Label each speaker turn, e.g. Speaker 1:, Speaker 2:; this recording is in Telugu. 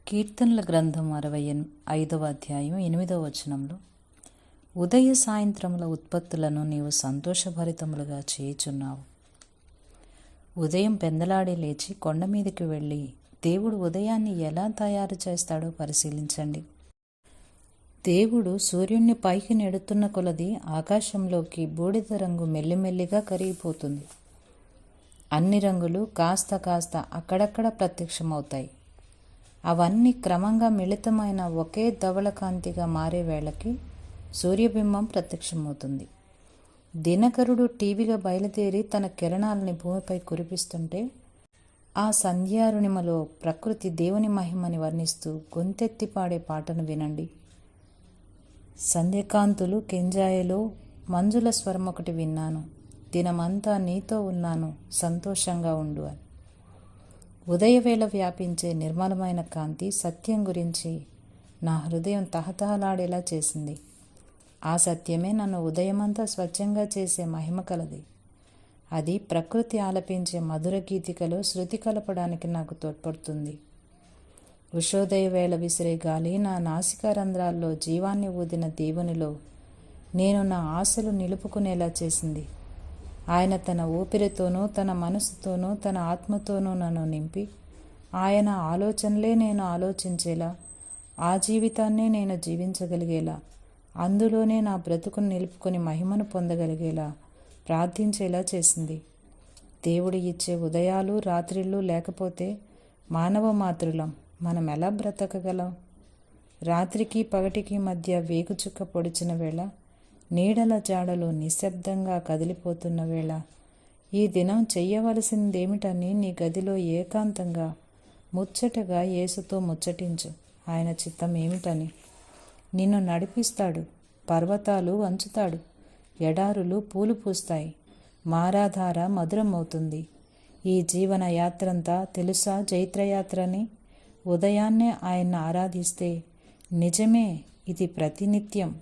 Speaker 1: కీర్తనల గ్రంథం 65వ అధ్యాయం 8వ వచనంలో, ఉదయ సాయంత్రముల ఉత్పత్తులను నీవు సంతోషభరితములుగా చేయుచున్నావు. ఉదయం పెందలాడి లేచి కొండ మీదకి వెళ్ళి దేవుడు ఉదయాన్ని ఎలా తయారు చేస్తాడో పరిశీలించండి. దేవుడు సూర్యుణ్ణి పైకి నెడుతున్న కొలది ఆకాశంలోకి బూడిద రంగు మెల్లిమెల్లిగా కరిగిపోతుంది. అన్ని రంగులు కాస్త కాస్త అక్కడక్కడ ప్రత్యక్షమవుతాయి. అవన్నీ క్రమంగా మిళితమైన ఒకే ధవళకాంతిగా మారే వేళకి సూర్యబింబం ప్రత్యక్షమవుతుంది. దినకరుడు టీవీగా బయలుదేరి తన కిరణాలని భూమిపై కురిపిస్తుంటే ఆ సంధ్యారుణిమలో ప్రకృతి దేవుని మహిమని వర్ణిస్తూ గొంతెత్తి పాడే పాటను వినండి. సంధ్యకాంతులు కెంజాయలో మంజుల స్వరం ఒకటి విన్నాను, దినమంతా నీతో ఉన్నాను, సంతోషంగా ఉండు అని. ఉదయవేళ వ్యాపించే నిర్మలమైన కాంతి సత్యం గురించి నా హృదయం తహతహలాడేలా చేసింది. ఆ సత్యమే నన్ను ఉదయమంతా స్వచ్ఛంగా చేసే మహిమ కలది. అది ప్రకృతి ఆలపించే మధుర గీతికలో శృతి కలపడానికి నాకు తోడ్పడుతుంది. ఉషోదయ వేళ విసిరే గాలి నా నాసికారంధ్రాల్లో జీవాన్ని ఊదిన దేవునిలో నేను నా ఆశలు నిలుపుకునేలా చేసింది. ఆయన తన ఊపిరితోనూ తన మనసుతోనూ తన ఆత్మతోనూ నన్ను నింపి ఆయన ఆలోచనలే నేను ఆలోచించేలా, ఆ జీవితాన్నే నేను జీవించగలిగేలా, అందులోనే నా బ్రతుకును నిలుపుకొని మహిమను పొందగలిగేలా ప్రార్థించేలా చేసింది. దేవుడు ఇచ్చే ఉదయాలు రాత్రిళ్ళు లేకపోతే మానవ మాతృలం మనం ఎలా బ్రతకగలం? రాత్రికి పగటికి మధ్య వేగుచుక్క పొడిచిన వేళ, నీడల జాడలు నిశ్శబ్దంగా కదిలిపోతున్న వేళ, ఈ దినం చెయ్యవలసిందేమిటని నీ గదిలో ఏకాంతంగా ముచ్చటగా యేసుతో ముచ్చటించు. ఆయన చిత్తం ఏమిటని. నిన్ను నడిపిస్తాడు, పర్వతాలు వంచుతాడు, ఎడారులు పూలు పూస్తాయి, మారాధార మధురమవుతుంది. ఈ జీవన యాత్రంతా తెలుసా జైత్రయాత్రని? ఉదయాన్నే ఆయన్ని ఆరాధిస్తే నిజమే ఇది ప్రతినిత్యం